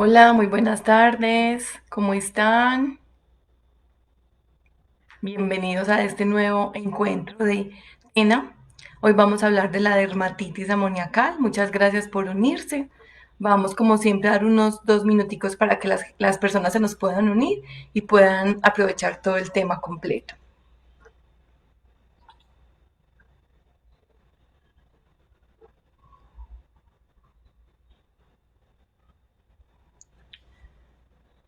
Hola, muy buenas tardes. ¿Cómo están? Bienvenidos a este nuevo encuentro de ENA. Hoy vamos a hablar de la dermatitis amoniacal. Muchas gracias por unirse. Vamos, como siempre, a dar unos 2 minuticos para que las personas se nos puedan unir y puedan aprovechar todo el tema completo.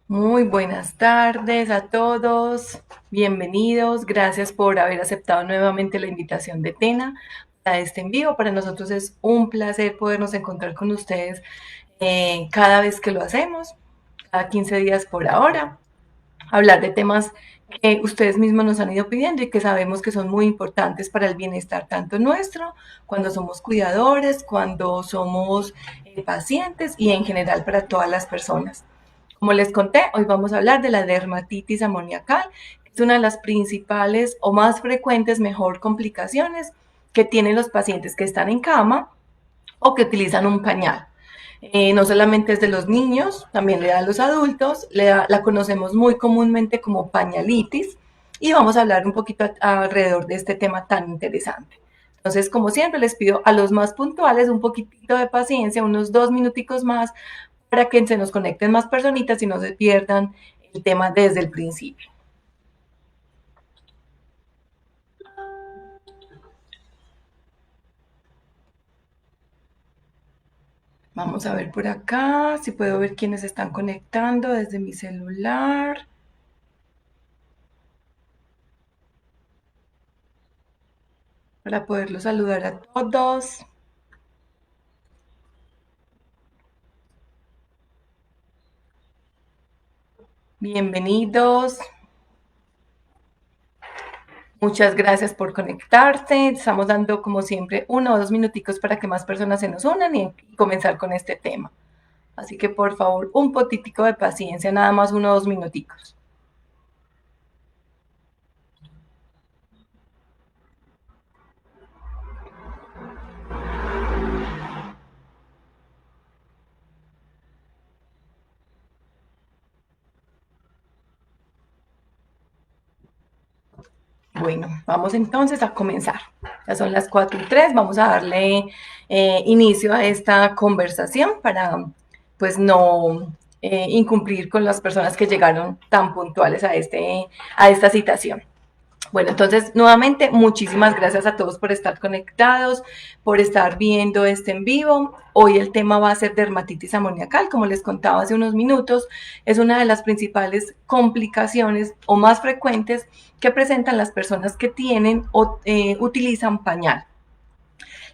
Muy buenas tardes a todos, bienvenidos, gracias por haber aceptado nuevamente la invitación de Tena a este en vivo. Para nosotros es un placer podernos encontrar con ustedes cada vez que lo hacemos, cada 15 días por ahora, hablar de temas que ustedes mismos nos han ido pidiendo y que sabemos que son muy importantes para el bienestar tanto nuestro, cuando somos cuidadores, cuando somos pacientes y en general para todas las personas. Como les conté, hoy vamos a hablar de la dermatitis amoniacal, que es una de las principales o más frecuentes, mejor, complicaciones que tienen los pacientes que están en cama o que utilizan un pañal. No solamente es de los niños, también le da a los adultos, la conocemos muy comúnmente como pañalitis y vamos a hablar un poquito alrededor de este tema tan interesante. Entonces, como siempre, les pido a los más puntuales un poquitito de paciencia, unos 2 minuticos más, para que se nos conecten más personitas y no se pierdan el tema desde el principio. Vamos a ver por acá, si puedo ver quiénes están conectando desde mi celular, para poderlos saludar a todos. Bienvenidos. Muchas gracias por conectarse. Estamos dando, como siempre, 1 o 2 minuticos para que más personas se nos unan y comenzar con este tema. Así que, por favor, un poquitico de paciencia, nada más 1 o 2 minuticos. Bueno, vamos entonces a comenzar. Ya son las 4:03. Vamos a darle inicio a esta conversación para, pues, no incumplir con las personas que llegaron tan puntuales a esta citación. Bueno, entonces nuevamente muchísimas gracias a todos por estar conectados, por estar viendo este en vivo. Hoy el tema va a ser dermatitis amoniacal, como les contaba hace unos minutos, es una de las principales complicaciones o más frecuentes que presentan las personas que tienen o utilizan pañal.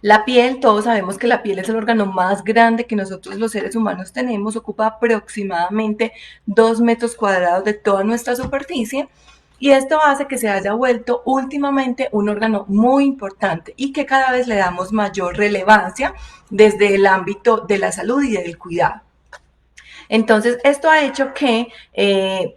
La piel, todos sabemos que la piel es el órgano más grande que nosotros los seres humanos tenemos, ocupa aproximadamente 2 metros cuadrados de toda nuestra superficie y esto hace que se haya vuelto últimamente un órgano muy importante y que cada vez le damos mayor relevancia desde el ámbito de la salud y del cuidado. Entonces, esto ha hecho que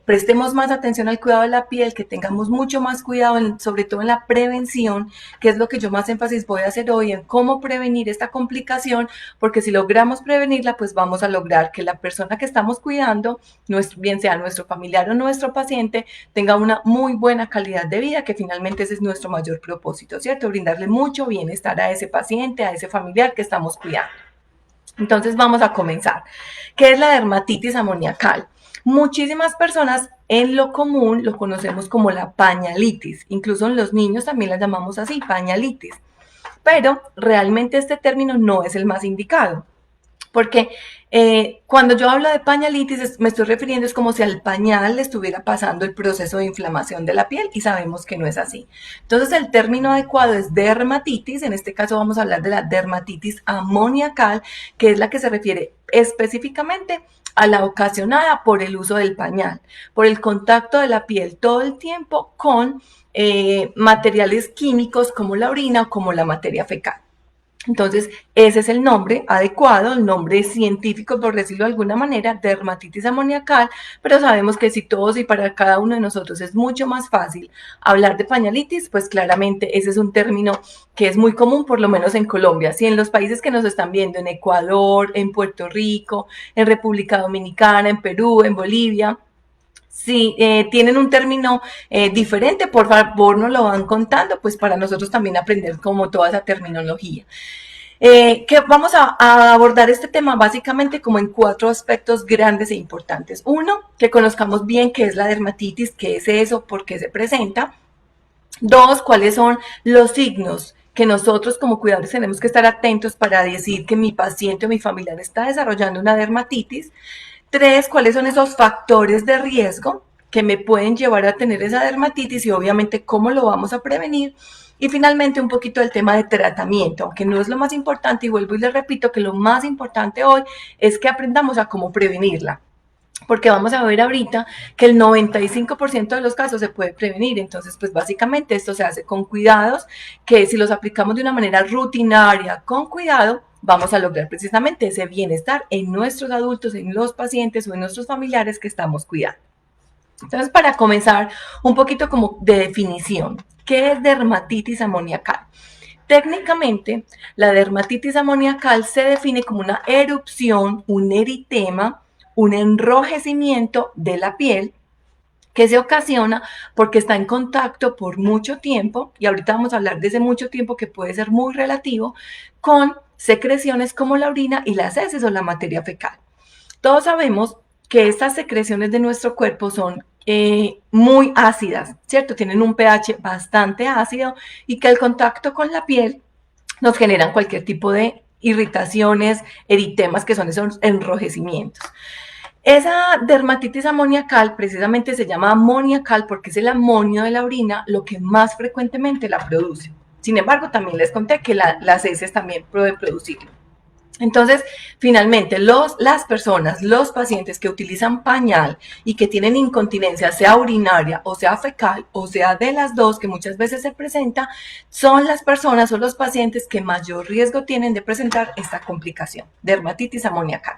prestemos más atención al cuidado de la piel, que tengamos mucho más cuidado, sobre todo en la prevención, que es lo que yo más énfasis voy a hacer hoy, en cómo prevenir esta complicación, porque si logramos prevenirla, pues vamos a lograr que la persona que estamos cuidando, bien sea nuestro familiar o nuestro paciente, tenga una muy buena calidad de vida, que finalmente ese es nuestro mayor propósito, ¿cierto? Brindarle mucho bienestar a ese paciente, a ese familiar que estamos cuidando. Entonces vamos a comenzar. ¿Qué es la dermatitis amoniacal? Muchísimas personas en lo común lo conocemos como la pañalitis, incluso en los niños también la llamamos así, pañalitis, pero realmente este término no es el más indicado. Porque cuando yo hablo de pañalitis, me estoy refiriendo es como si al pañal le estuviera pasando el proceso de inflamación de la piel y sabemos que no es así. Entonces el término adecuado es dermatitis, en este caso vamos a hablar de la dermatitis amoniacal, que es la que se refiere específicamente a la ocasionada por el uso del pañal, por el contacto de la piel todo el tiempo con materiales químicos como la orina o como la materia fecal. Entonces, ese es el nombre adecuado, el nombre científico, por decirlo de alguna manera, dermatitis amoniacal, pero sabemos que si todos y para cada uno de nosotros es mucho más fácil hablar de pañalitis, pues claramente ese es un término que es muy común, por lo menos en Colombia. Si en los países que nos están viendo, en Ecuador, en Puerto Rico, en República Dominicana, en Perú, en Bolivia, si tienen un término diferente, por favor nos lo van contando, pues para nosotros también aprender como toda esa terminología. Que vamos a abordar este tema básicamente como en 4 aspectos grandes e importantes. Uno, que conozcamos bien qué es la dermatitis, qué es eso, por qué se presenta. 2, cuáles son los signos que nosotros como cuidadores tenemos que estar atentos para decir que mi paciente o mi familiar está desarrollando una dermatitis. 3, cuáles son esos factores de riesgo que me pueden llevar a tener esa dermatitis y obviamente cómo lo vamos a prevenir. Y finalmente un poquito del tema de tratamiento, aunque no es lo más importante, y vuelvo y les repito que lo más importante hoy es que aprendamos a cómo prevenirla. Porque vamos a ver ahorita que el 95% de los casos se puede prevenir. Entonces, pues básicamente esto se hace con cuidados, que si los aplicamos de una manera rutinaria, con cuidado, vamos a lograr precisamente ese bienestar en nuestros adultos, en los pacientes o en nuestros familiares que estamos cuidando. Entonces, para comenzar, un poquito como de definición. ¿Qué es dermatitis amoniacal? Técnicamente, la dermatitis amoniacal se define como una erupción, un eritema, un enrojecimiento de la piel que se ocasiona porque está en contacto por mucho tiempo, y ahorita vamos a hablar de ese mucho tiempo que puede ser muy relativo, con secreciones como la orina y las heces o la materia fecal. Todos sabemos que estas secreciones de nuestro cuerpo son muy ácidas, ¿cierto? Tienen un pH bastante ácido y que el contacto con la piel nos generan cualquier tipo de irritaciones, eritemas, que son esos enrojecimientos. Esa dermatitis amoniacal precisamente se llama amoniacal porque es el amonio de la orina lo que más frecuentemente la produce. Sin embargo, también les conté que las heces también pueden producirlo. Entonces, finalmente, las personas, los pacientes que utilizan pañal y que tienen incontinencia, sea urinaria o sea fecal, o sea de las dos, que muchas veces se presenta, son las personas o los pacientes que mayor riesgo tienen de presentar esta complicación, dermatitis amoniacal.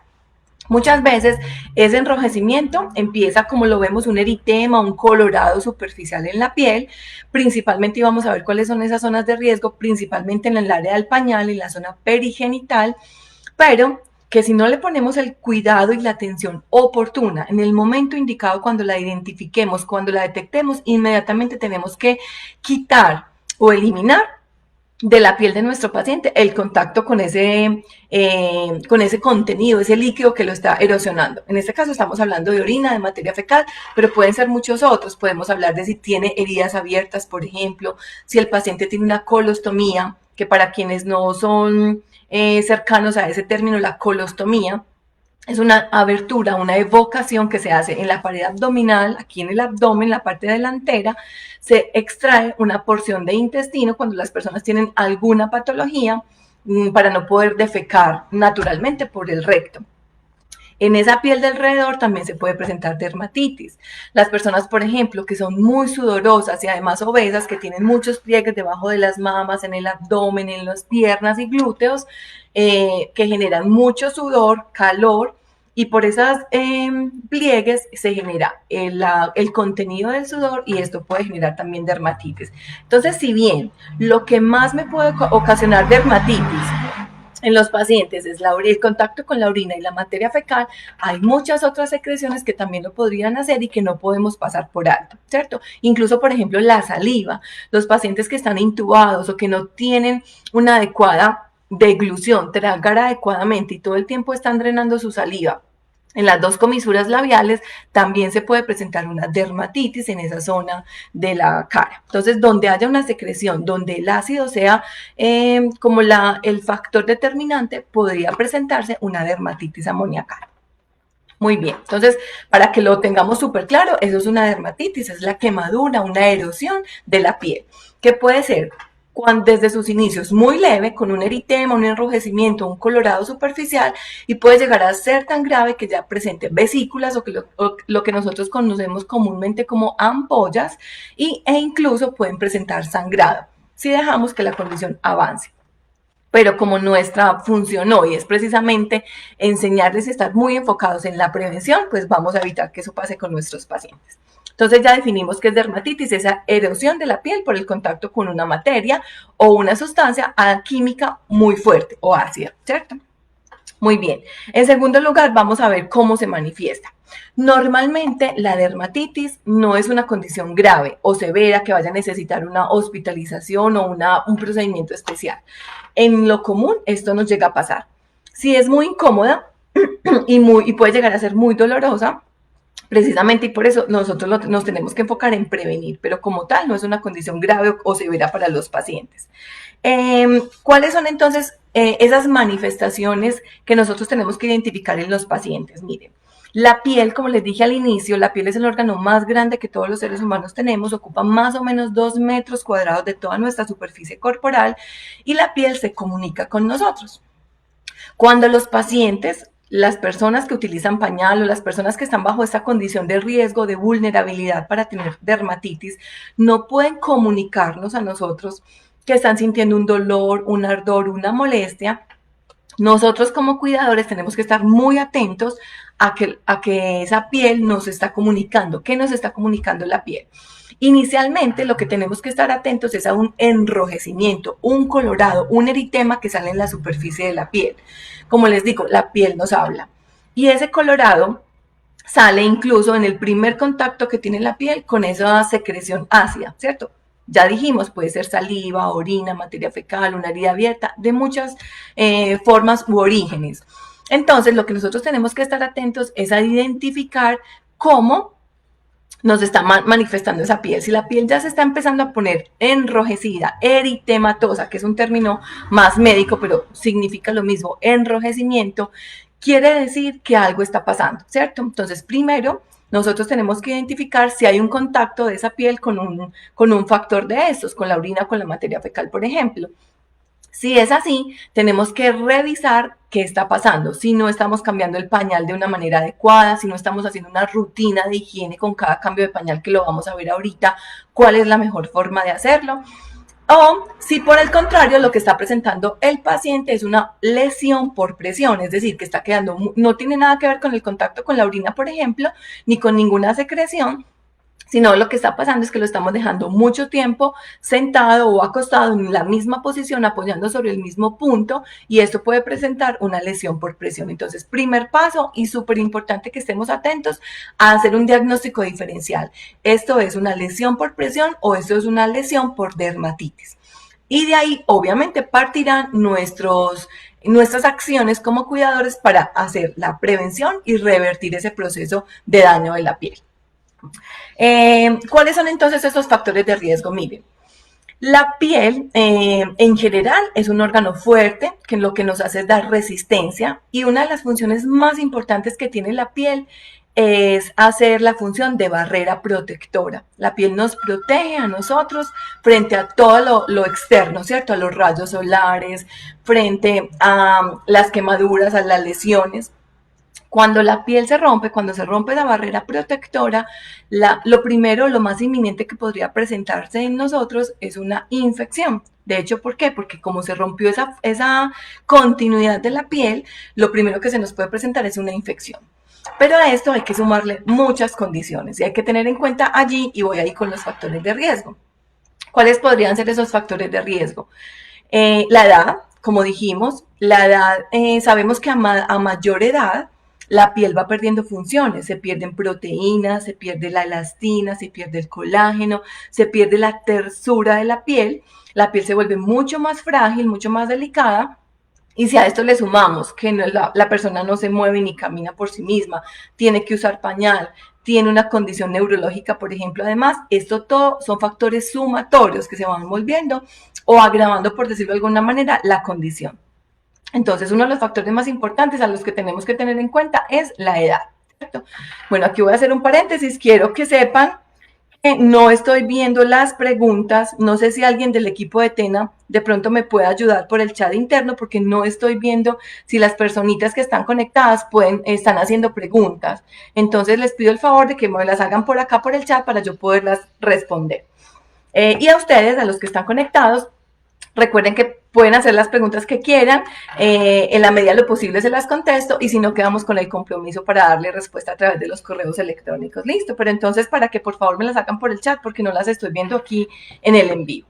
Muchas veces ese enrojecimiento empieza, como lo vemos, un eritema, un colorado superficial en la piel, principalmente, y vamos a ver cuáles son esas zonas de riesgo, principalmente en el área del pañal y la zona perigenital, pero que si no le ponemos el cuidado y la atención oportuna en el momento indicado, cuando la identifiquemos, cuando la detectemos, inmediatamente tenemos que quitar o eliminar de la piel de nuestro paciente el contacto con ese contenido, ese líquido que lo está erosionando. En este caso estamos hablando de orina, de materia fecal, pero pueden ser muchos otros. Podemos hablar de si tiene heridas abiertas, por ejemplo, si el paciente tiene una colostomía, que para quienes no son cercanos a ese término, la colostomía es una abertura, una evocación que se hace en la pared abdominal, aquí en el abdomen, la parte delantera, se extrae una porción de intestino cuando las personas tienen alguna patología para no poder defecar naturalmente por el recto. En esa piel de alrededor también se puede presentar dermatitis. Las personas, por ejemplo, que son muy sudorosas y además obesas, que tienen muchos pliegues debajo de las mamas, en el abdomen, en las piernas y glúteos, que generan mucho sudor, calor, y por esas pliegues se genera el contenido del sudor y esto puede generar también dermatitis. Entonces, si bien lo que más me puede ocasionar dermatitis en los pacientes es el contacto con la orina y la materia fecal, hay muchas otras secreciones que también lo podrían hacer y que no podemos pasar por alto, ¿cierto? Incluso, por ejemplo, la saliva. Los pacientes que están intubados o que no tienen una adecuada deglución, tragar adecuadamente y todo el tiempo están drenando su saliva en las dos comisuras labiales, también se puede presentar una dermatitis en esa zona de la cara. Entonces, donde haya una secreción, donde el ácido sea como el factor determinante, podría presentarse una dermatitis amoniacal. Muy bien, entonces, para que lo tengamos súper claro, eso es una dermatitis, es la quemadura, una erosión de la piel, que puede ser desde sus inicios muy leve, con un eritema, un enrojecimiento, un colorado superficial, y puede llegar a ser tan grave que ya presente vesículas o lo que nosotros conocemos comúnmente como ampollas, e incluso pueden presentar sangrado si dejamos que la condición avance. pero como nuestra función hoy es precisamente enseñarles a estar muy enfocados en la prevención, pues vamos a evitar que eso pase con nuestros pacientes. Entonces ya definimos que es dermatitis, esa erosión de la piel por el contacto con una materia o una sustancia química muy fuerte o ácida, ¿cierto? Muy bien. En segundo lugar, vamos a ver cómo se manifiesta. Normalmente la dermatitis no es una condición grave o severa que vaya a necesitar una hospitalización o un procedimiento especial. En lo común esto nos llega a pasar. Si es muy incómoda y puede llegar a ser muy dolorosa, precisamente, y por eso nosotros nos tenemos que enfocar en prevenir, pero como tal no es una condición grave o severa para los pacientes. ¿Cuáles son entonces esas manifestaciones que nosotros tenemos que identificar en los pacientes? Miren, la piel, como les dije al inicio, la piel es el órgano más grande que todos los seres humanos tenemos, ocupa más o menos 2 metros cuadrados de toda nuestra superficie corporal y la piel se comunica con nosotros. Cuando los pacientes, las personas que utilizan pañal o las personas que están bajo esta condición de riesgo, de vulnerabilidad para tener dermatitis, no pueden comunicarnos a nosotros que están sintiendo un dolor, un ardor, una molestia, nosotros como cuidadores tenemos que estar muy atentos a que esa piel nos está comunicando. ¿Qué nos está comunicando la piel? Inicialmente lo que tenemos que estar atentos es a un enrojecimiento, un colorado, un eritema que sale en la superficie de la piel. Como les digo, la piel nos habla. Y ese colorado sale incluso en el primer contacto que tiene la piel con esa secreción ácida, ¿cierto? Ya dijimos, puede ser saliva, orina, materia fecal, una herida abierta, de muchas formas u orígenes. Entonces, lo que nosotros tenemos que estar atentos es a identificar cómo nos está manifestando esa piel. Si la piel ya se está empezando a poner enrojecida, eritematosa, que es un término más médico, pero significa lo mismo, enrojecimiento, quiere decir que algo está pasando, ¿cierto? Entonces, primero, nosotros tenemos que identificar si hay un contacto de esa piel con un factor de estos, con la orina, con la materia fecal, por ejemplo. Si es así, tenemos que revisar qué está pasando, si no estamos cambiando el pañal de una manera adecuada, si no estamos haciendo una rutina de higiene con cada cambio de pañal, que lo vamos a ver ahorita, cuál es la mejor forma de hacerlo. O si por el contrario lo que está presentando el paciente es una lesión por presión, es decir, que está quedando, no tiene nada que ver con el contacto con la orina, por ejemplo, ni con ninguna secreción, sino lo que está pasando es que lo estamos dejando mucho tiempo sentado o acostado en la misma posición, apoyando sobre el mismo punto, y esto puede presentar una lesión por presión. Entonces, primer paso, y súper importante que estemos atentos a hacer un diagnóstico diferencial. ¿Esto es una lesión por presión o esto es una lesión por dermatitis? Y de ahí, obviamente, partirán nuestras acciones como cuidadores para hacer la prevención y revertir ese proceso de daño de la piel. ¿Cuáles son entonces esos factores de riesgo? Miren, la piel en general es un órgano fuerte que lo que nos hace es dar resistencia, y una de las funciones más importantes que tiene la piel es hacer la función de barrera protectora. La piel nos protege a nosotros frente a todo lo externo, ¿cierto? A los rayos solares, frente a las quemaduras, a las lesiones. Cuando la piel se rompe, cuando se rompe la barrera protectora, lo primero, lo más inminente que podría presentarse en nosotros es una infección. De hecho, ¿por qué? Porque como se rompió esa continuidad de la piel, lo primero que se nos puede presentar es una infección. Pero a esto hay que sumarle muchas condiciones y hay que tener en cuenta allí, y voy ahí con los factores de riesgo. ¿Cuáles podrían ser esos factores de riesgo? La edad, como dijimos, la edad, sabemos que a mayor edad, la piel va perdiendo funciones, se pierden proteínas, se pierde la elastina, se pierde el colágeno, se pierde la tersura de la piel se vuelve mucho más frágil, mucho más delicada. Y si a esto le sumamos que la persona no se mueve ni camina por sí misma, tiene que usar pañal, tiene una condición neurológica, por ejemplo, además, esto todo son factores sumatorios que se van volviendo o agravando, por decirlo de alguna manera, la condición. Entonces, uno de los factores más importantes a los que tenemos que tener en cuenta es la edad, ¿cierto? Bueno, aquí voy a hacer un paréntesis. Quiero que sepan que no estoy viendo las preguntas. No sé si alguien del equipo de TENA de pronto me puede ayudar por el chat interno, porque no estoy viendo si las personitas que están conectadas están haciendo preguntas. Entonces, les pido el favor de que me las hagan por acá por el chat para yo poderlas responder. Y a ustedes, a los que están conectados, Recuerden que pueden hacer las preguntas que quieran, en la medida de lo posible se las contesto y si no quedamos con el compromiso para darle respuesta a través de los correos electrónicos. Listo, pero entonces para que por favor me las hagan por el chat porque no las estoy viendo aquí en el en vivo.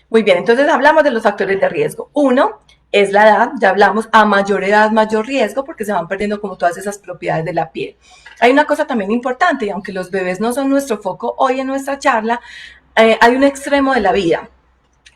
Muy bien, entonces hablamos de los factores de riesgo. Uno es la edad, ya hablamos, a mayor edad, mayor riesgo, porque se van perdiendo como todas esas propiedades de la piel. Hay una cosa también importante, y aunque los bebés no son nuestro foco hoy en nuestra charla, hay un extremo de la vida.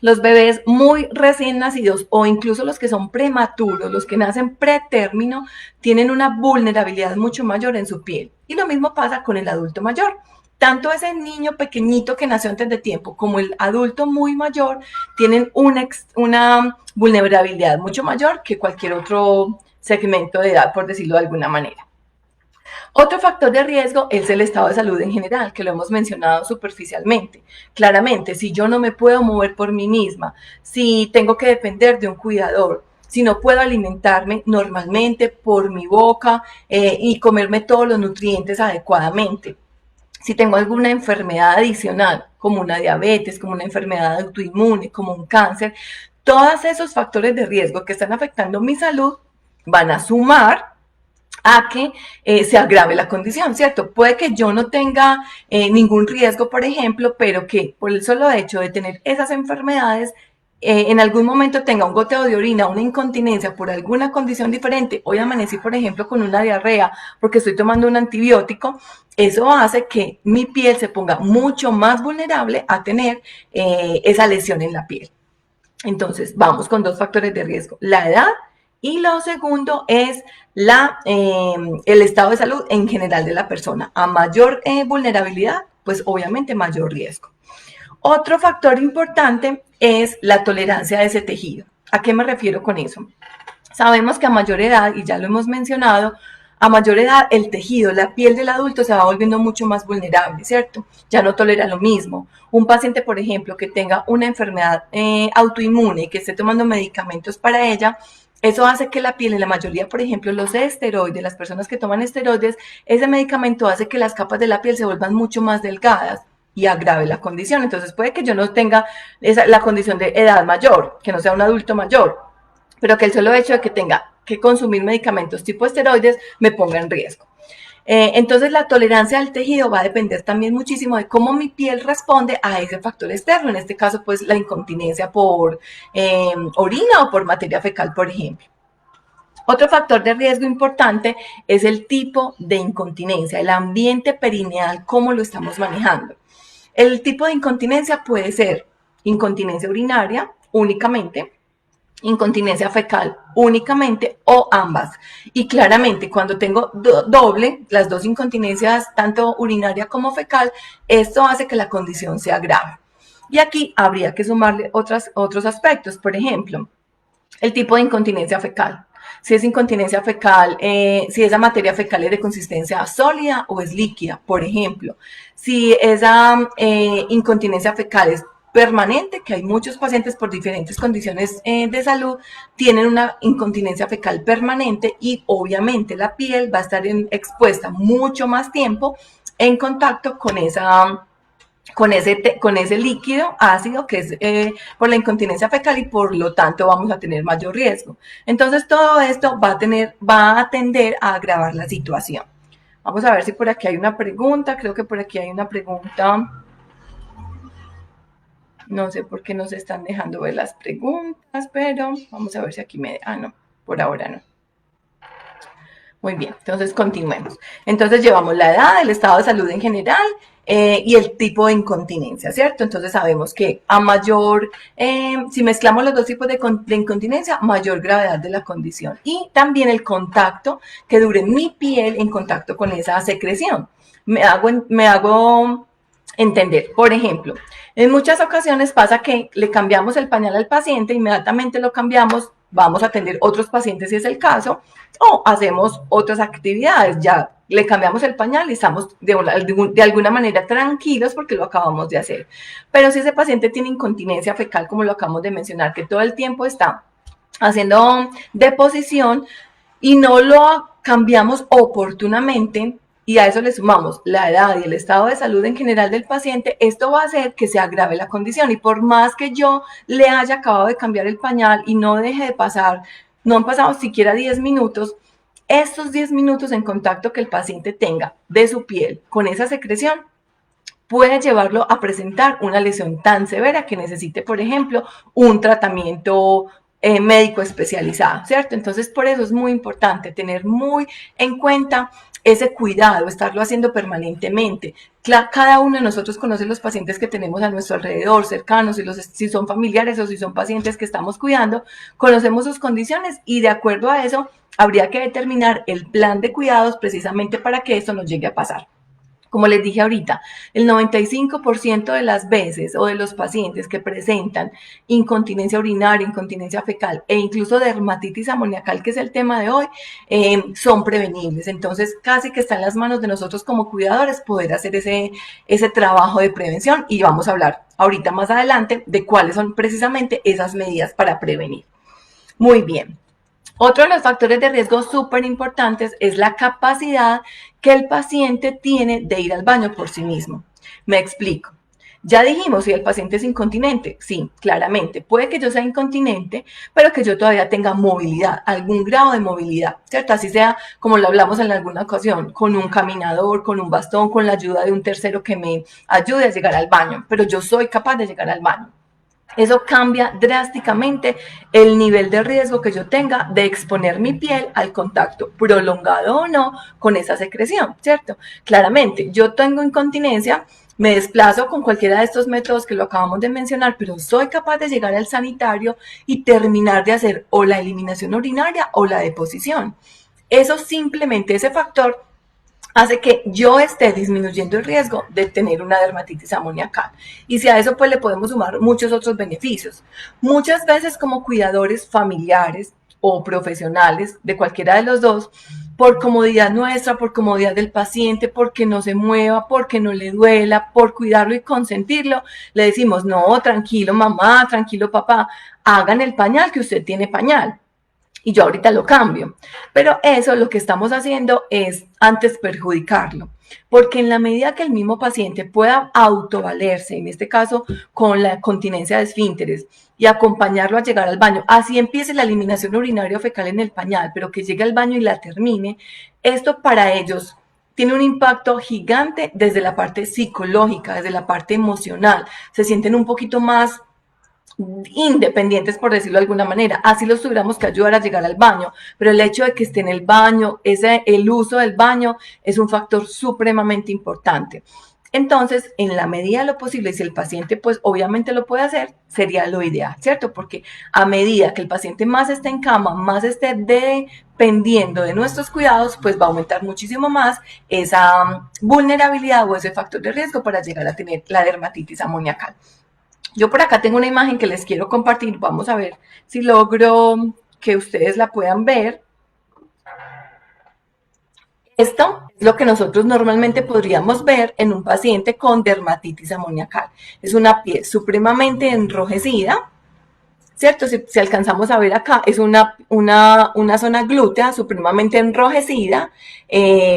Los bebés muy recién nacidos o incluso los que son prematuros, los que nacen pretérmino, tienen una vulnerabilidad mucho mayor en su piel. Y lo mismo pasa con el adulto mayor. Tanto ese niño pequeñito que nació antes de tiempo como el adulto muy mayor tienen una vulnerabilidad mucho mayor que cualquier otro segmento de edad, por decirlo de alguna manera. Otro factor de riesgo es el estado de salud en general, que lo hemos mencionado superficialmente. Claramente, si yo no me puedo mover por mí misma, si tengo que depender de un cuidador, si no puedo alimentarme normalmente por mi boca y comerme todos los nutrientes adecuadamente, si tengo alguna enfermedad adicional, como una diabetes, como una enfermedad autoinmune, como un cáncer, todos esos factores de riesgo que están afectando mi salud van a sumar a que se agrave la condición, ¿cierto? Puede que yo no tenga ningún riesgo, por ejemplo, pero que por el solo hecho de tener esas enfermedades, en algún momento tenga un goteo de orina, una incontinencia por alguna condición diferente, hoy amanecí, por ejemplo, con una diarrea porque estoy tomando un antibiótico, eso hace que mi piel se ponga mucho más vulnerable a tener esa lesión en la piel. Entonces, vamos con dos factores de riesgo, la edad y lo segundo es el estado de salud en general de la persona. A mayor vulnerabilidad, pues obviamente mayor riesgo. Otro factor importante es la tolerancia de ese tejido. ¿A qué me refiero con eso? Sabemos que a mayor edad, y ya lo hemos mencionado, a mayor edad el tejido, la piel del adulto se va volviendo mucho más vulnerable, ¿cierto? Ya no tolera lo mismo. Un paciente, por ejemplo, que tenga una enfermedad autoinmune y que esté tomando medicamentos para ella, eso hace que la piel, en la mayoría, por ejemplo, los esteroides, las personas que toman esteroides, ese medicamento hace que las capas de la piel se vuelvan mucho más delgadas y agrave la condición. Entonces puede que yo no tenga la condición de edad mayor, que no sea un adulto mayor, pero que el solo hecho de que tenga que consumir medicamentos tipo esteroides me ponga en riesgo. Entonces la tolerancia al tejido va a depender también muchísimo de cómo mi piel responde a ese factor externo, en este caso pues la incontinencia por orina o por materia fecal, por ejemplo. Otro factor de riesgo importante es el tipo de incontinencia, el ambiente perineal, cómo lo estamos manejando. El tipo de incontinencia puede ser incontinencia urinaria únicamente, incontinencia fecal únicamente o ambas. Y claramente cuando tengo doble, las dos incontinencias, tanto urinaria como fecal, esto hace que la condición se agrave. Y aquí habría que sumarle otros aspectos, por ejemplo, el tipo de incontinencia fecal. Si es incontinencia fecal, si esa materia fecal es de consistencia sólida o es líquida, por ejemplo. Si esa incontinencia fecal es permanente, que hay muchos pacientes por diferentes condiciones de salud, tienen una incontinencia fecal permanente y obviamente la piel va a estar expuesta mucho más tiempo en contacto con ese líquido ácido que es por la incontinencia fecal y por lo tanto vamos a tener mayor riesgo. Entonces todo esto va a tender a agravar la situación. Vamos a ver si por aquí hay una pregunta, creo que por aquí hay una pregunta. No sé por qué nos están dejando ver las preguntas, pero vamos a ver si aquí no, por ahora no. Muy bien, entonces continuemos. Entonces llevamos la edad, el estado de salud en general y el tipo de incontinencia, ¿cierto? Entonces sabemos que a mayor, si mezclamos los dos tipos de incontinencia, mayor gravedad de la condición. Y también el contacto que dure mi piel en contacto con esa secreción. Me hago entender, por ejemplo, en muchas ocasiones pasa que le cambiamos el pañal al paciente, inmediatamente lo cambiamos, vamos a atender otros pacientes si es el caso, o hacemos otras actividades, ya le cambiamos el pañal y estamos de alguna manera tranquilos porque lo acabamos de hacer. Pero si ese paciente tiene incontinencia fecal, como lo acabamos de mencionar, que todo el tiempo está haciendo deposición y no lo cambiamos oportunamente, y a eso le sumamos la edad y el estado de salud en general del paciente, esto va a hacer que se agrave la condición. Y por más que yo le haya acabado de cambiar el pañal y no deje de pasar, no han pasado siquiera 10 minutos, estos 10 minutos en contacto que el paciente tenga de su piel con esa secreción puede llevarlo a presentar una lesión tan severa que necesite, por ejemplo, un tratamiento médico especializado, ¿cierto? Entonces, por eso es muy importante tener muy en cuenta ese cuidado, estarlo haciendo permanentemente. Cada uno de nosotros conoce los pacientes que tenemos a nuestro alrededor, cercanos, si son familiares o si son pacientes que estamos cuidando, conocemos sus condiciones y de acuerdo a eso habría que determinar el plan de cuidados precisamente para que esto no llegue a pasar. Como les dije ahorita, el 95% de las veces o de los pacientes que presentan incontinencia urinaria, incontinencia fecal e incluso dermatitis amoníacal, que es el tema de hoy, son prevenibles. Entonces, casi que está en las manos de nosotros como cuidadores poder hacer ese trabajo de prevención y vamos a hablar ahorita más adelante de cuáles son precisamente esas medidas para prevenir. Muy bien. Otro de los factores de riesgo súper importantes es la capacidad que el paciente tiene de ir al baño por sí mismo. Me explico. Ya dijimos, si el paciente es incontinente, sí, claramente, puede que yo sea incontinente, pero que yo todavía tenga movilidad, algún grado de movilidad, ¿cierto? Así sea, como lo hablamos en alguna ocasión, con un caminador, con un bastón, con la ayuda de un tercero que me ayude a llegar al baño, pero yo soy capaz de llegar al baño. Eso cambia drásticamente el nivel de riesgo que yo tenga de exponer mi piel al contacto prolongado o no con esa secreción, ¿cierto? Claramente, yo tengo incontinencia, me desplazo con cualquiera de estos métodos que lo acabamos de mencionar, pero soy capaz de llegar al sanitario y terminar de hacer o la eliminación urinaria o la deposición. Eso simplemente, ese factor hace que yo esté disminuyendo el riesgo de tener una dermatitis amoníacal. Y si a eso pues le podemos sumar muchos otros beneficios. Muchas veces como cuidadores familiares o profesionales de cualquiera de los dos, por comodidad nuestra, por comodidad del paciente, porque no se mueva, porque no le duela, por cuidarlo y consentirlo, le decimos, no, tranquilo mamá, tranquilo papá, hagan el pañal que usted tiene pañal. Y yo ahorita lo cambio. Pero eso lo que estamos haciendo es antes perjudicarlo. Porque en la medida que el mismo paciente pueda autovalerse, en este caso con la continencia de esfínteres, y acompañarlo a llegar al baño, así empiece la eliminación urinaria o fecal en el pañal, pero que llegue al baño y la termine, esto para ellos tiene un impacto gigante desde la parte psicológica, desde la parte emocional. Se sienten un poquito más independientes, por decirlo de alguna manera, así los tuviéramos que ayudar a llegar al baño, pero el hecho de que esté en el baño, el uso del baño es un factor supremamente importante. Entonces, en la medida de lo posible, si el paciente pues obviamente lo puede hacer, sería lo ideal, ¿cierto? Porque a medida que el paciente más esté en cama, más esté dependiendo de nuestros cuidados, pues va a aumentar muchísimo más esa vulnerabilidad o ese factor de riesgo para llegar a tener la dermatitis amoníacal. Yo por acá tengo una imagen que les quiero compartir. Vamos a ver si logro que ustedes la puedan ver. Esto es lo que nosotros normalmente podríamos ver en un paciente con dermatitis amoníacal. Es una piel supremamente enrojecida, ¿cierto? Si alcanzamos a ver acá, es una zona glútea supremamente enrojecida,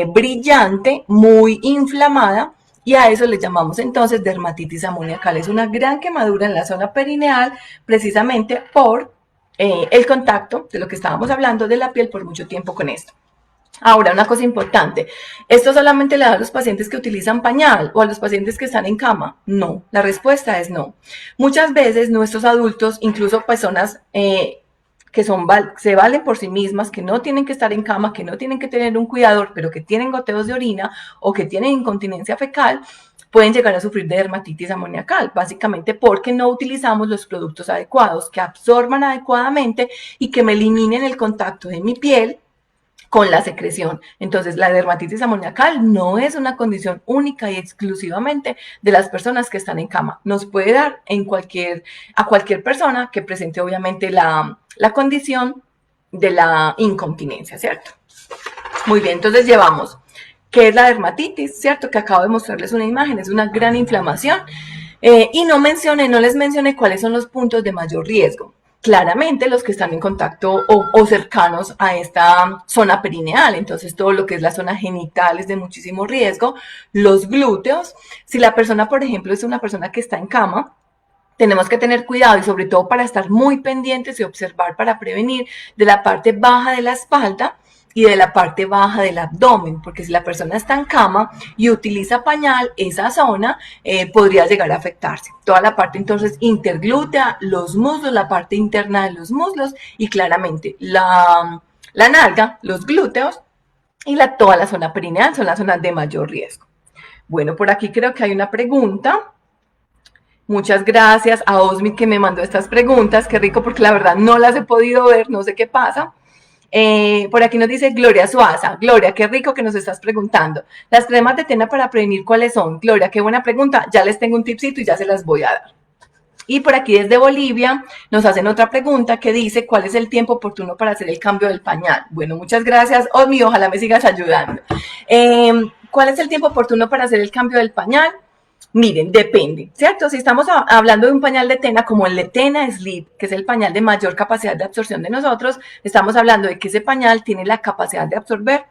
brillante, muy inflamada, y a eso le llamamos entonces dermatitis amoníacal. Es una gran quemadura en la zona perineal, precisamente por el contacto de lo que estábamos hablando de la piel por mucho tiempo con esto. Ahora, una cosa importante, ¿esto solamente le da a los pacientes que utilizan pañal o a los pacientes que están en cama? No, la respuesta es no. Muchas veces nuestros adultos, incluso personas que se valen por sí mismas, que no tienen que estar en cama, que no tienen que tener un cuidador, pero que tienen goteos de orina o que tienen incontinencia fecal, pueden llegar a sufrir de dermatitis amoníacal, básicamente porque no utilizamos los productos adecuados que absorban adecuadamente y que me eliminen el contacto de mi piel con la secreción. Entonces, la dermatitis amoníacal no es una condición única y exclusivamente de las personas que están en cama. Nos puede dar a cualquier persona que presente obviamente la condición de la incontinencia, ¿cierto? Muy bien, entonces llevamos, ¿qué es la dermatitis? ¿Cierto? Que acabo de mostrarles una imagen, es una gran inflamación. Y no les mencioné cuáles son los puntos de mayor riesgo. claramente los que están en contacto o cercanos a esta zona perineal. Entonces, todo lo que es la zona genital es de muchísimo riesgo. Los glúteos, si la persona, por ejemplo, es una persona que está en cama, tenemos que tener cuidado y sobre todo para estar muy pendientes y observar para prevenir de la parte baja de la espalda y de la parte baja del abdomen, porque si la persona está en cama y utiliza pañal, esa zona podría llegar a afectarse. Toda la parte entonces interglútea, los muslos, la parte interna de los muslos y claramente la nalga, los glúteos y toda la zona perineal son las zonas de mayor riesgo. Bueno, por aquí creo que hay una pregunta. Muchas gracias a Osmi que me mandó estas preguntas. Qué rico porque la verdad no las he podido ver, no sé qué pasa. Por aquí nos dice Gloria Suaza. Gloria, qué rico que nos estás preguntando. Las cremas de Tena para prevenir, ¿cuáles son? Gloria, qué buena pregunta. Ya les tengo un tipcito y ya se las voy a dar. Y por aquí desde Bolivia nos hacen otra pregunta que dice, ¿cuál es el tiempo oportuno para hacer el cambio del pañal? Bueno, muchas gracias, Osmi, ojalá me sigas ayudando. ¿Cuál es el tiempo oportuno para hacer el cambio del pañal? Miren, depende, ¿cierto? Si estamos hablando de un pañal de Tena como el de Tena Sleep, que es el pañal de mayor capacidad de absorción de nosotros, estamos hablando de que ese pañal tiene la capacidad de absorber,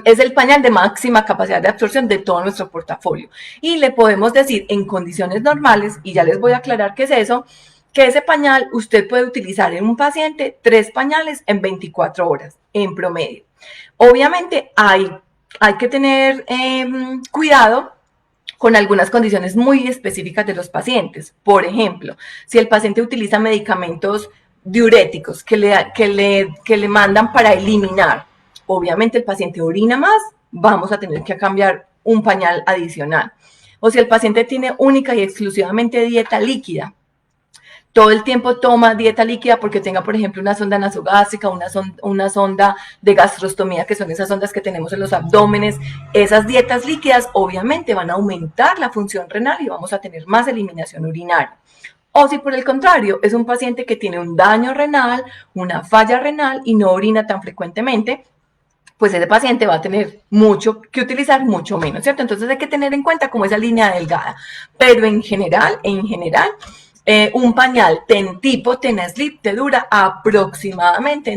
es el pañal de máxima capacidad de absorción de todo nuestro portafolio. Y le podemos decir en condiciones normales, y ya les voy a aclarar qué es eso, que ese pañal usted puede utilizar en un paciente 3 pañales en 24 horas, en promedio. Obviamente hay que tener cuidado con algunas condiciones muy específicas de los pacientes. Por ejemplo, si el paciente utiliza medicamentos diuréticos que le mandan para eliminar, obviamente el paciente orina más, vamos a tener que cambiar un pañal adicional. O si el paciente tiene única y exclusivamente dieta líquida, todo el tiempo toma dieta líquida porque tenga, por ejemplo, una sonda nasogástrica, una sonda de gastrostomía, que son esas sondas que tenemos en los abdómenes. Esas dietas líquidas obviamente van a aumentar la función renal y vamos a tener más eliminación urinaria. O si por el contrario es un paciente que tiene un daño renal, una falla renal y no orina tan frecuentemente, pues ese paciente va a tener mucho que utilizar, mucho menos, ¿cierto? Entonces hay que tener en cuenta como esa línea delgada. Pero en general, un pañal tipo Tena Sleep te dura aproximadamente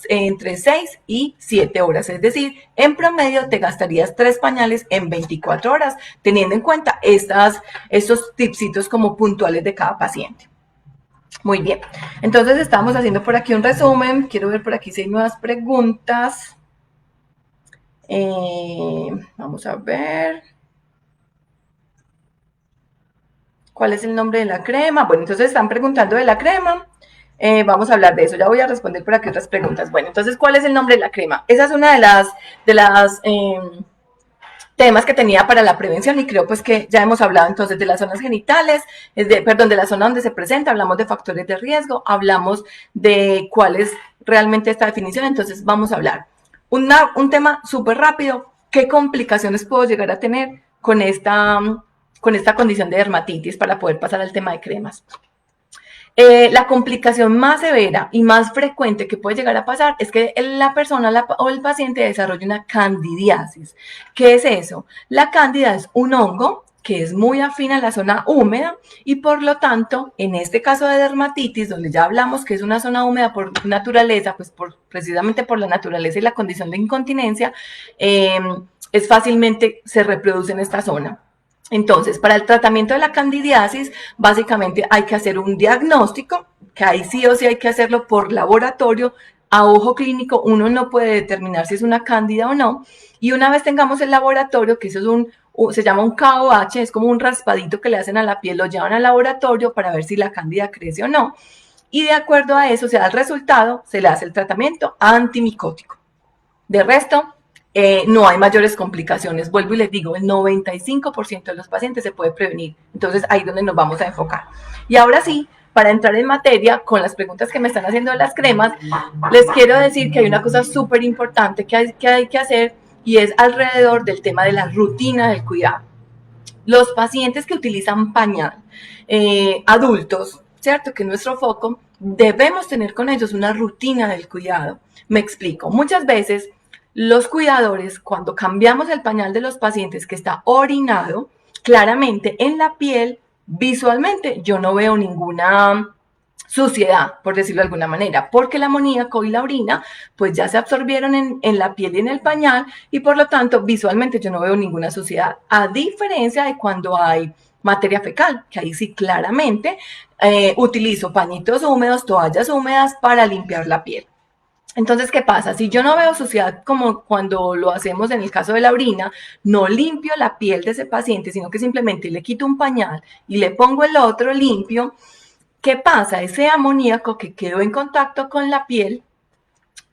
entre 6 y 7 horas. Es decir, en promedio te gastarías 3 pañales en 24 horas, teniendo en cuenta estos tipsitos como puntuales de cada paciente. Muy bien. Entonces estamos haciendo por aquí un resumen. Quiero ver por aquí si hay nuevas preguntas. Vamos a ver. ¿Cuál es el nombre de la crema? Bueno, entonces están preguntando de la crema. Vamos a hablar de eso. Ya voy a responder por aquí otras preguntas. Bueno, entonces, ¿cuál es el nombre de la crema? Esa es una de las temas que tenía para la prevención y creo pues que ya hemos hablado entonces de las zonas genitales, de la zona donde se presenta, hablamos de factores de riesgo, hablamos de cuál es realmente esta definición. Entonces vamos a hablar. Un tema súper rápido. ¿Qué complicaciones puedo llegar a tener con esta condición de dermatitis para poder pasar al tema de cremas? La complicación más severa y más frecuente que puede llegar a pasar es que la persona o el paciente desarrolle una candidiasis. ¿Qué es eso? La cándida es un hongo que es muy afín a la zona húmeda y por lo tanto, en este caso de dermatitis, donde ya hablamos que es una zona húmeda por naturaleza, pues precisamente por la naturaleza y la condición de incontinencia, es fácilmente se reproduce en esta zona. Entonces, para el tratamiento de la candidiasis, básicamente hay que hacer un diagnóstico, que ahí sí o sí hay que hacerlo por laboratorio. A ojo clínico uno no puede determinar si es una cándida o no. Y una vez tengamos el laboratorio, que eso es se llama un KOH, es como un raspadito que le hacen a la piel, lo llevan al laboratorio para ver si la cándida crece o no. Y de acuerdo a eso, se da el resultado, se le hace el tratamiento antimicótico. De resto, no hay mayores complicaciones. Vuelvo y les digo, el 95% de los pacientes se puede prevenir. Entonces, ahí es donde nos vamos a enfocar. Y ahora sí, para entrar en materia con las preguntas que me están haciendo de las cremas, les quiero decir que hay una cosa súper importante que hay que hacer y es alrededor del tema de la rutina del cuidado. Los pacientes que utilizan pañal, adultos, ¿cierto? Que es nuestro foco, debemos tener con ellos una rutina del cuidado. Me explico. Muchas veces los cuidadores, cuando cambiamos el pañal de los pacientes que está orinado, claramente en la piel, visualmente, yo no veo ninguna suciedad, por decirlo de alguna manera, porque el amoníaco y la orina pues ya se absorbieron en la piel y en el pañal y por lo tanto visualmente yo no veo ninguna suciedad, a diferencia de cuando hay materia fecal, que ahí sí claramente utilizo pañitos húmedos, toallas húmedas para limpiar la piel. Entonces, ¿qué pasa? Si yo no veo suciedad como cuando lo hacemos en el caso de la orina, no limpio la piel de ese paciente, sino que simplemente le quito un pañal y le pongo el otro limpio, ¿qué pasa? Ese amoníaco que quedó en contacto con la piel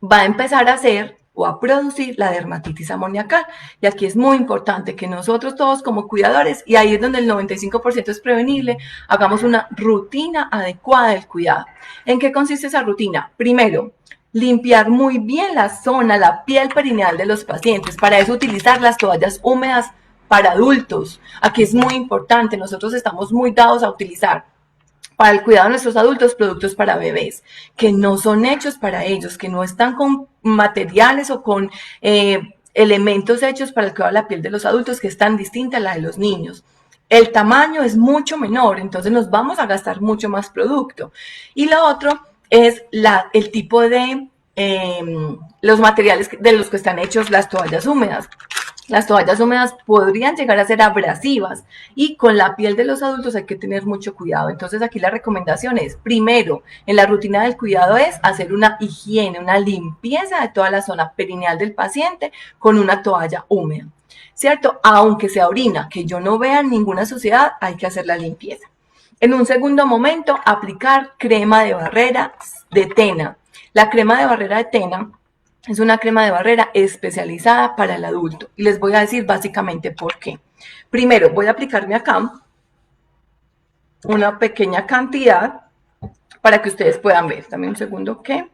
va a empezar a hacer o a producir la dermatitis amoniacal. Y aquí es muy importante que nosotros todos como cuidadores, y ahí es donde el 95% es prevenible, hagamos una rutina adecuada del cuidado. ¿En qué consiste esa rutina? Primero, limpiar muy bien la zona, la piel perineal de los pacientes. Para eso utilizar las toallas húmedas para adultos. Aquí es muy importante, nosotros estamos muy dados a utilizar para el cuidado de nuestros adultos, productos para bebés, que no son hechos para ellos, que no están con materiales o con elementos hechos para el cuidado de la piel de los adultos, que es tan distinta a la de los niños. El tamaño es mucho menor, entonces nos vamos a gastar mucho más producto. Y lo otro es el tipo de los materiales de los que están hechos las toallas húmedas. Las toallas húmedas podrían llegar a ser abrasivas y con la piel de los adultos hay que tener mucho cuidado. Entonces aquí la recomendación es, primero, en la rutina del cuidado es hacer una higiene, una limpieza de toda la zona perineal del paciente con una toalla húmeda, ¿cierto? Aunque sea orina, que yo no vea ninguna suciedad, hay que hacer la limpieza. En un segundo momento, aplicar crema de barrera de Tena. La crema de barrera de Tena es una crema de barrera especializada para el adulto. Y les voy a decir básicamente por qué. Primero, voy a aplicarme acá una pequeña cantidad para que ustedes puedan ver. Dame un segundo que...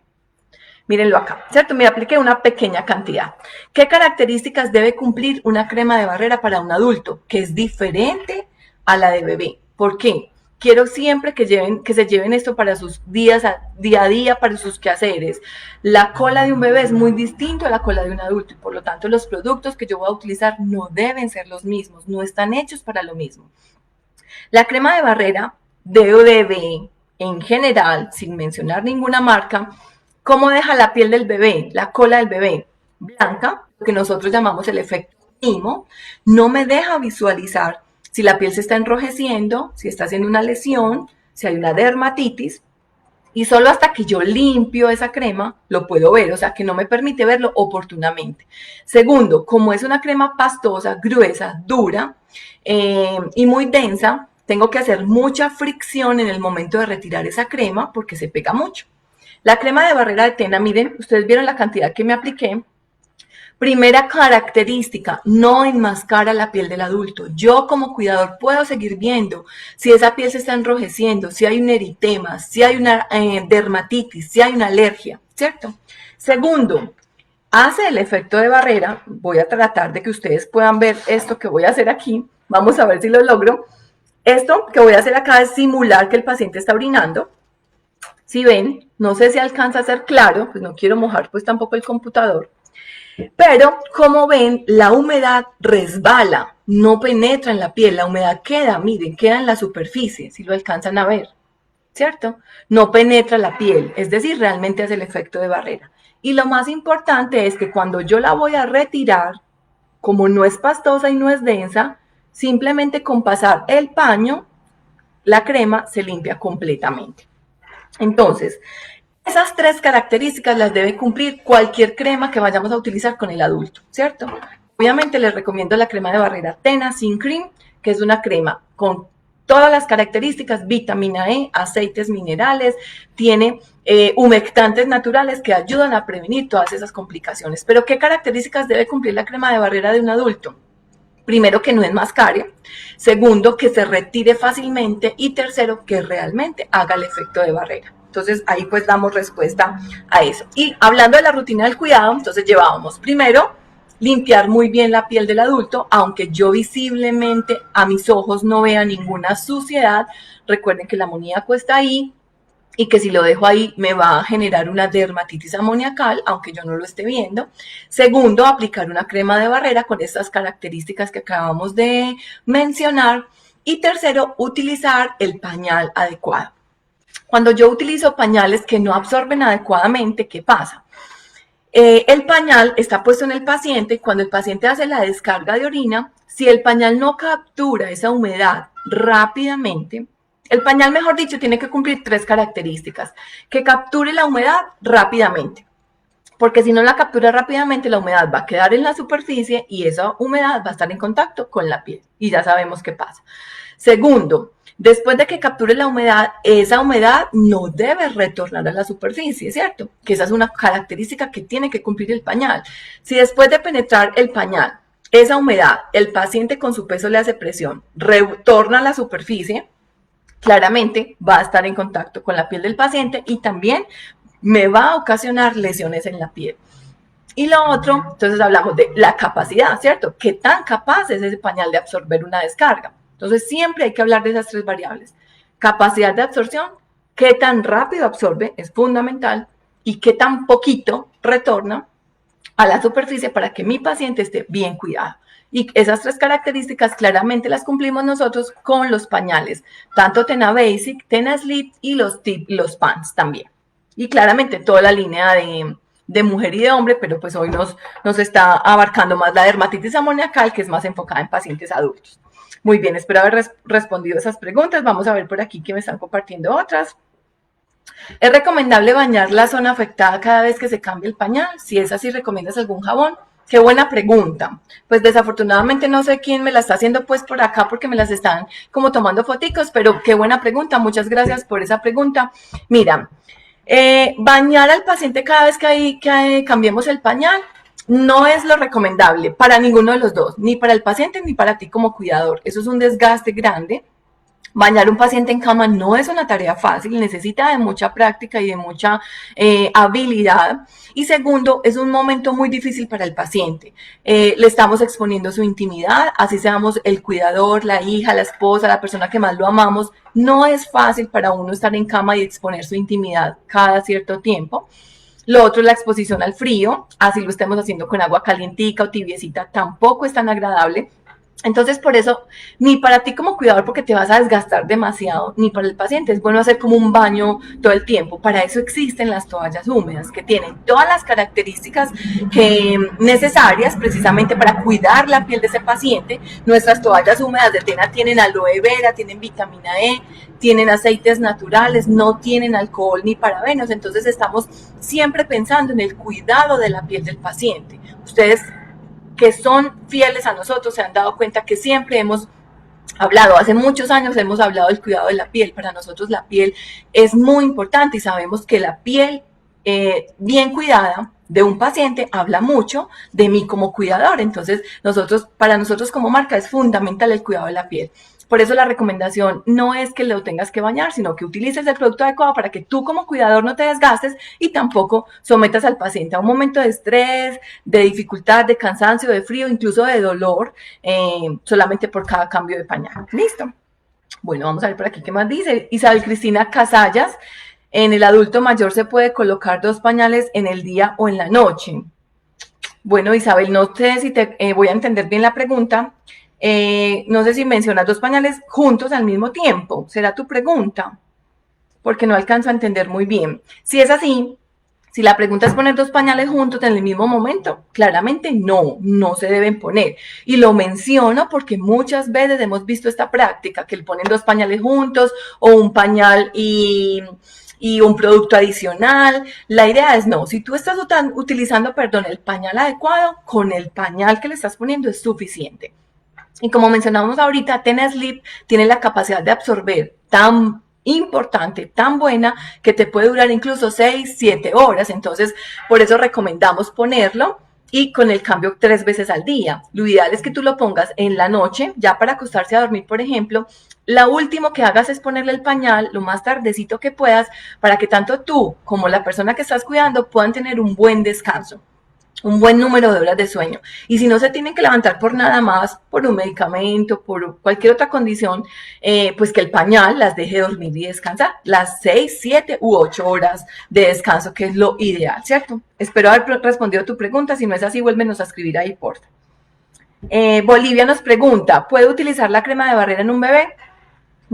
Mírenlo acá, ¿cierto? Me apliqué una pequeña cantidad. ¿Qué características debe cumplir una crema de barrera para un adulto? Que es diferente a la de bebé. ¿Por qué? Quiero siempre que se lleven esto para sus día a día, para sus quehaceres. La cola de un bebé es muy distinto a la cola de un adulto y por lo tanto los productos que yo voy a utilizar no deben ser los mismos, no están hechos para lo mismo. La crema de barrera de bebé en general, sin mencionar ninguna marca, ¿cómo deja la piel del bebé, la cola del bebé? Blanca, lo que nosotros llamamos el efecto mimo, no me deja visualizar si la piel se está enrojeciendo, si está haciendo una lesión, si hay una dermatitis, y solo hasta que yo limpio esa crema lo puedo ver, o sea que no me permite verlo oportunamente. Segundo, como es una crema pastosa, gruesa, dura y muy densa, tengo que hacer mucha fricción en el momento de retirar esa crema porque se pega mucho. La crema de barrera de Tena, miren, ustedes vieron la cantidad que me apliqué. Primera característica, no enmascara la piel del adulto. Yo como cuidador puedo seguir viendo si esa piel se está enrojeciendo, si hay un eritema, si hay una dermatitis, si hay una alergia, ¿cierto? Segundo, hace el efecto de barrera. Voy a tratar de que ustedes puedan ver esto que voy a hacer aquí. Vamos a ver si lo logro. Esto que voy a hacer acá es simular que el paciente está orinando. Si ven, no sé si alcanza a ser claro, pues no quiero mojar pues tampoco el computador. Pero, como ven, la humedad resbala, no penetra en la piel, la humedad queda, miren, queda en la superficie, si lo alcanzan a ver, ¿cierto? No penetra la piel, es decir, realmente hace el efecto de barrera. Y lo más importante es que cuando yo la voy a retirar, como no es pastosa y no es densa, simplemente con pasar el paño, la crema se limpia completamente. Entonces, esas tres características las debe cumplir cualquier crema que vayamos a utilizar con el adulto, ¿cierto? Obviamente les recomiendo la crema de barrera Tena Sin Cream, que es una crema con todas las características, vitamina E, aceites minerales, tiene humectantes naturales que ayudan a prevenir todas esas complicaciones. Pero ¿qué características debe cumplir la crema de barrera de un adulto? Primero, que no enmascare. Segundo, que se retire fácilmente. Y tercero, que realmente haga el efecto de barrera. Entonces, ahí pues damos respuesta a eso. Y hablando de la rutina del cuidado, entonces llevábamos primero limpiar muy bien la piel del adulto, aunque yo visiblemente a mis ojos no vea ninguna suciedad. Recuerden que el amoníaco está ahí y que si lo dejo ahí me va a generar una dermatitis amoniacal, aunque yo no lo esté viendo. Segundo, aplicar una crema de barrera con estas características que acabamos de mencionar. Y tercero, utilizar el pañal adecuado. Cuando yo utilizo pañales que no absorben adecuadamente, ¿qué pasa? El pañal está puesto en el paciente y cuando el paciente hace la descarga de orina, si el pañal no captura esa humedad rápidamente, el pañal, mejor dicho, tiene que cumplir 3 características. Que capture la humedad rápidamente, porque si no la captura rápidamente, la humedad va a quedar en la superficie y esa humedad va a estar en contacto con la piel. Y ya sabemos qué pasa. Segundo, después de que capture la humedad, esa humedad no debe retornar a la superficie, ¿cierto? Que esa es una característica que tiene que cumplir el pañal. Si después de penetrar el pañal, esa humedad, el paciente con su peso le hace presión, retorna a la superficie, claramente va a estar en contacto con la piel del paciente y también me va a ocasionar lesiones en la piel. Y lo otro, entonces hablamos de la capacidad, ¿cierto? ¿Qué tan capaz es ese pañal de absorber una descarga? Entonces siempre hay que hablar de esas 3 variables. Capacidad de absorción, qué tan rápido absorbe, es fundamental, y qué tan poquito retorna a la superficie para que mi paciente esté bien cuidado. Y esas 3 características claramente las cumplimos nosotros con los pañales, tanto Tena Basic, Tena Sleep y los pants también. Y claramente toda la línea de mujer y de hombre, pero pues hoy nos está abarcando más la dermatitis amoniacal, que es más enfocada en pacientes adultos. Muy bien, espero haber respondido esas preguntas. Vamos a ver por aquí que me están compartiendo otras. ¿Es recomendable bañar la zona afectada cada vez que se cambie el pañal? Si es así, ¿recomiendas algún jabón? Qué buena pregunta. Pues desafortunadamente no sé quién me la está haciendo pues por acá porque me las están como tomando foticos, pero qué buena pregunta. Muchas gracias por esa pregunta. Mira, bañar al paciente cada vez que cambiemos el pañal no es lo recomendable para ninguno de los dos, ni para el paciente ni para ti como cuidador. Eso es un desgaste grande. Bañar un paciente en cama no es una tarea fácil, necesita de mucha práctica y de mucha habilidad. Y segundo, es un momento muy difícil para el paciente. Le estamos exponiendo su intimidad, así seamos el cuidador, la hija, la esposa, la persona que más lo amamos. No es fácil para uno estar en cama y exponer su intimidad cada cierto tiempo. Lo otro es la exposición al frío, así lo estemos haciendo con agua calientica o tibiecita, tampoco es tan agradable. Entonces, por eso, ni para ti como cuidador, porque te vas a desgastar demasiado, ni para el paciente es bueno hacer como un baño todo el tiempo. Para eso existen las toallas húmedas, que tienen todas las características necesarias precisamente para cuidar la piel de ese paciente. Nuestras toallas húmedas de Tena tienen aloe vera, tienen vitamina E, tienen aceites naturales, no tienen alcohol ni parabenos. Entonces, estamos siempre pensando en el cuidado de la piel del paciente. Ustedes que son fieles a nosotros se han dado cuenta que siempre hemos hablado, hace muchos años hemos hablado del cuidado de la piel. Para nosotros la piel es muy importante y sabemos que la piel bien cuidada de un paciente habla mucho de mí como cuidador. Entonces, para nosotros como marca es fundamental el cuidado de la piel. Por eso la recomendación no es que lo tengas que bañar, sino que utilices el producto adecuado para que tú como cuidador no te desgastes y tampoco sometas al paciente a un momento de estrés, de dificultad, de cansancio, de frío, incluso de dolor, solamente por cada cambio de pañal. ¿Listo? Bueno, vamos a ver por aquí qué más dice. Isabel Cristina Casallas, en el adulto mayor se puede colocar 2 pañales en el día o en la noche. Bueno, Isabel, no sé si te voy a entender bien la pregunta. No sé si mencionas 2 pañales juntos al mismo tiempo. ¿Será tu pregunta? Porque no alcanzo a entender muy bien. Si es así, si la pregunta es poner 2 pañales juntos en el mismo momento, claramente no se deben poner. Y lo menciono porque muchas veces hemos visto esta práctica, que le ponen 2 pañales juntos o un pañal y un producto adicional. La idea es no, si tú estás utilizando, el pañal adecuado, con el pañal que le estás poniendo es suficiente. Y como mencionamos ahorita, Tena Sleep tiene la capacidad de absorber tan importante, tan buena, que te puede durar incluso 6, 7 horas. Entonces, por eso recomendamos ponerlo y con el cambio 3 veces al día. Lo ideal es que tú lo pongas en la noche, ya para acostarse a dormir, por ejemplo. Lo último que hagas es ponerle el pañal lo más tardecito que puedas para que tanto tú como la persona que estás cuidando puedan tener un buen descanso, un buen número de horas de sueño. Y si no se tienen que levantar por nada más, por un medicamento, por cualquier otra condición, pues que el pañal las deje dormir y descansar. Las 6, 7 u 8 horas de descanso, que es lo ideal, ¿cierto? Espero haber respondido tu pregunta. Si no es así, vuélvenos a escribir ahí, por favor. Bolivia nos pregunta, ¿puedo utilizar la crema de barrera en un bebé?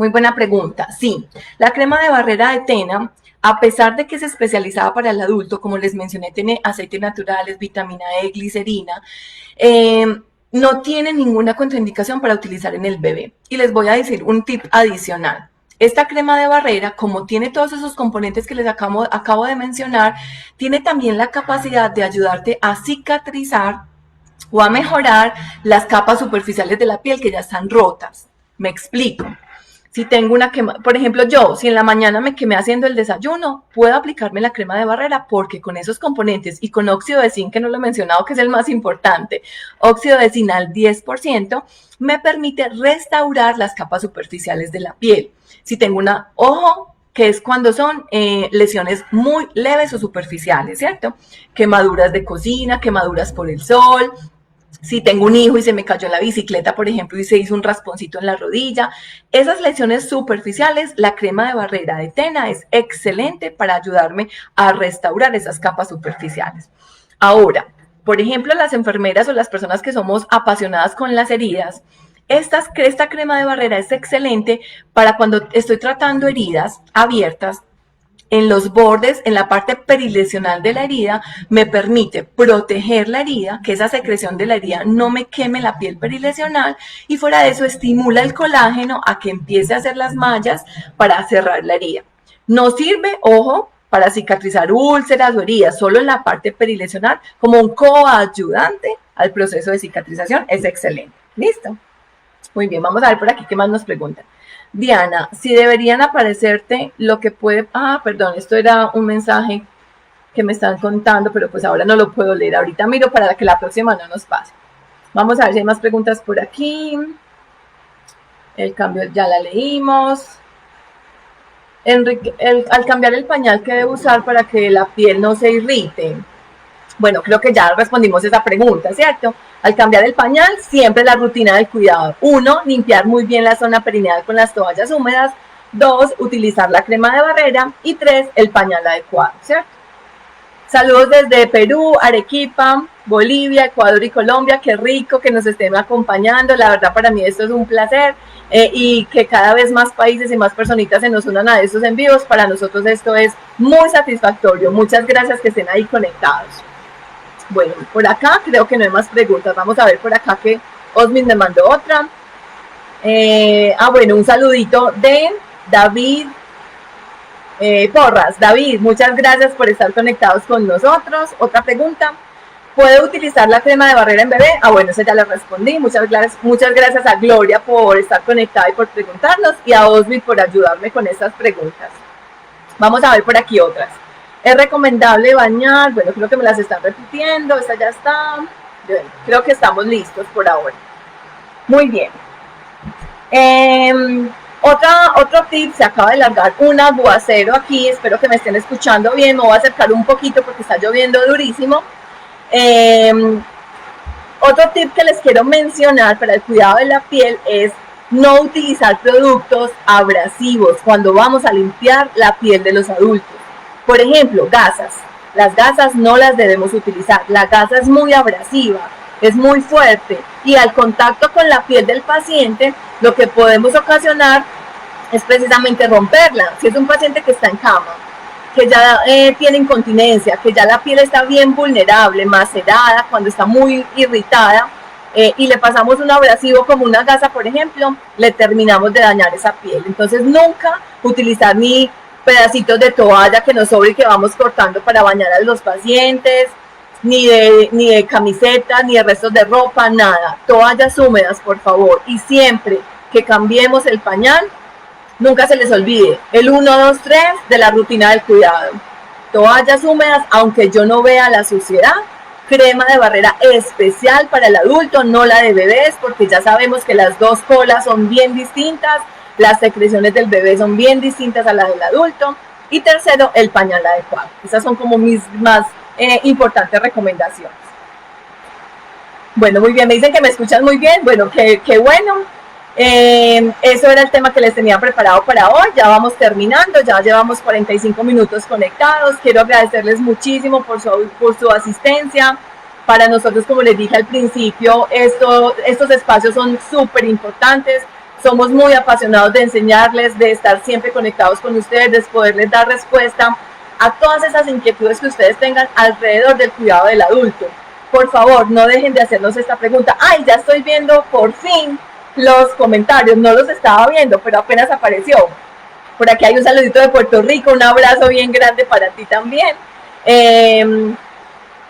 Muy buena pregunta. Sí, la crema de barrera de Tena, a pesar de que es especializada para el adulto, como les mencioné, tiene aceites naturales, vitamina E, glicerina, eh, no tiene ninguna contraindicación para utilizar en el bebé. Y les voy a decir un tip adicional. Esta crema de barrera, como tiene todos esos componentes que les acabo de mencionar, tiene también la capacidad de ayudarte a cicatrizar o a mejorar las capas superficiales de la piel que ya están rotas. Me explico. Si tengo una quema, por ejemplo, si en la mañana me quemé haciendo el desayuno, puedo aplicarme la crema de barrera porque con esos componentes y con óxido de zinc, que no lo he mencionado, que es el más importante, óxido de zinc al 10%, me permite restaurar las capas superficiales de la piel. Si tengo ojo, que es cuando son lesiones muy leves o superficiales, ¿cierto? Quemaduras de cocina, quemaduras por el sol. Si tengo un hijo y se me cayó en la bicicleta, por ejemplo, y se hizo un rasponcito en la rodilla, esas lesiones superficiales, la crema de barrera de Tena es excelente para ayudarme a restaurar esas capas superficiales. Ahora, por ejemplo, las enfermeras o las personas que somos apasionadas con las heridas, esta crema de barrera es excelente para cuando estoy tratando heridas abiertas. En los bordes, en la parte perilesional de la herida, me permite proteger la herida, que esa secreción de la herida no me queme la piel perilesional, y fuera de eso estimula el colágeno a que empiece a hacer las mallas para cerrar la herida. No sirve, ojo, para cicatrizar úlceras o heridas, solo en la parte perilesional, como un coayudante al proceso de cicatrización, es excelente. ¿Listo? Muy bien, vamos a ver por aquí qué más nos preguntan. Diana, si deberían aparecerte lo que puede... perdón, esto era un mensaje que me están contando, pero pues ahora no lo puedo leer. Ahorita miro para que la próxima no nos pase. Vamos a ver si hay más preguntas por aquí. El cambio ya la leímos. Enrique, al cambiar el pañal, ¿qué debo usar para que la piel no se irrite? Bueno, creo que ya respondimos esa pregunta, ¿cierto? Al cambiar el pañal, siempre la rutina del cuidado. 1, limpiar muy bien la zona perineal con las toallas húmedas. 2, utilizar la crema de barrera. Y 3, el pañal adecuado, ¿cierto? Saludos desde Perú, Arequipa, Bolivia, Ecuador y Colombia. Qué rico que nos estén acompañando. La verdad, para mí esto es un placer. Y que cada vez más países y más personitas se nos unan a estos envíos. Para nosotros esto es muy satisfactorio. Muchas gracias que estén ahí conectados. Bueno, por acá creo que no hay más preguntas. Vamos a ver por acá que Osmin me mandó otra. Bueno, un saludito de David Porras. David, muchas gracias por estar conectados con nosotros. Otra pregunta. ¿Puedo utilizar la crema de barrera en bebé? Bueno, eso ya le respondí. Muchas gracias a Gloria por estar conectada y por preguntarnos, y a Osmin por ayudarme con estas preguntas. Vamos a ver por aquí otras. ¿Es recomendable bañar? Bueno, creo que me las están repitiendo. Esta ya está. Creo que estamos listos por ahora. Muy bien. Otro tip, se acaba de largar un aguacero aquí. Espero que me estén escuchando bien. Me voy a acercar un poquito porque está lloviendo durísimo. Otro tip que les quiero mencionar para el cuidado de la piel es no utilizar productos abrasivos cuando vamos a limpiar la piel de los adultos. Por ejemplo, gasas. Las gasas no las debemos utilizar. La gasa es muy abrasiva, es muy fuerte, y al contacto con la piel del paciente, lo que podemos ocasionar es precisamente romperla. Si es un paciente que está en cama, que ya tiene incontinencia, que ya la piel está bien vulnerable, macerada, cuando está muy irritada, y le pasamos un abrasivo como una gasa, por ejemplo, le terminamos de dañar esa piel. Entonces nunca utilizar ni pedacitos de toalla que nos sobre y que vamos cortando para bañar a los pacientes, ni de camisetas, ni de restos de ropa, nada. Toallas húmedas, por favor. Y siempre que cambiemos el pañal, nunca se les olvide el 1, 2, 3 de la rutina del cuidado. Toallas húmedas, aunque yo no vea la suciedad. Crema de barrera especial para el adulto, no la de bebés, porque ya sabemos que las dos colas son bien distintas. Las secreciones del bebé son bien distintas a la del adulto. Y tercero, el pañal adecuado. Esas son como mis más importantes recomendaciones. Bueno, muy bien, me dicen que me escuchan muy bien. Bueno, qué bueno. Eso era el tema que les tenía preparado para hoy. Ya vamos terminando, ya llevamos 45 minutos conectados. Quiero agradecerles muchísimo por su asistencia. Para nosotros, como les dije al principio, estos espacios son súper importantes. Somos muy apasionados de enseñarles, de estar siempre conectados con ustedes, de poderles dar respuesta a todas esas inquietudes que ustedes tengan alrededor del cuidado del adulto. Por favor, no dejen de hacernos esta pregunta. ¡Ay, ya estoy viendo por fin los comentarios! No los estaba viendo, pero apenas apareció. Por aquí hay un saludito de Puerto Rico, un abrazo bien grande para ti también.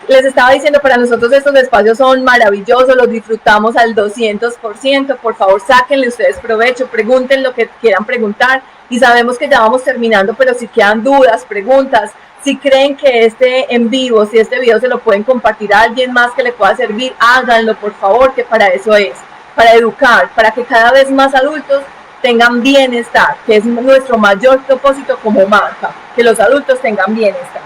Les estaba diciendo, para nosotros estos espacios son maravillosos, los disfrutamos al 200%. Por favor, sáquenle ustedes provecho, pregunten lo que quieran preguntar. Y sabemos que ya vamos terminando, pero si quedan dudas, preguntas, si creen que este en vivo, si este video se lo pueden compartir a alguien más que le pueda servir, háganlo, por favor, que para eso es, para educar, para que cada vez más adultos tengan bienestar, que es nuestro mayor propósito como marca, que los adultos tengan bienestar.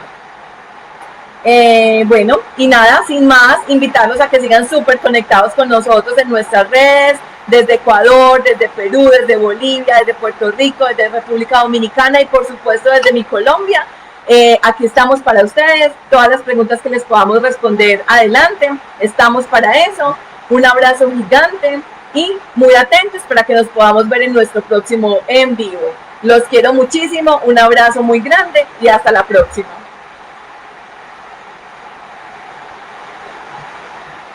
Bueno, y nada, sin más, invitarlos a que sigan súper conectados con nosotros en nuestras redes, desde Ecuador, desde Perú, desde Bolivia, desde Puerto Rico, desde República Dominicana y por supuesto desde mi Colombia. Aquí estamos para ustedes, todas las preguntas que les podamos responder, adelante, estamos para eso. Un abrazo gigante y muy atentos para que nos podamos ver en nuestro próximo en vivo. Los quiero muchísimo, un abrazo muy grande y hasta la próxima.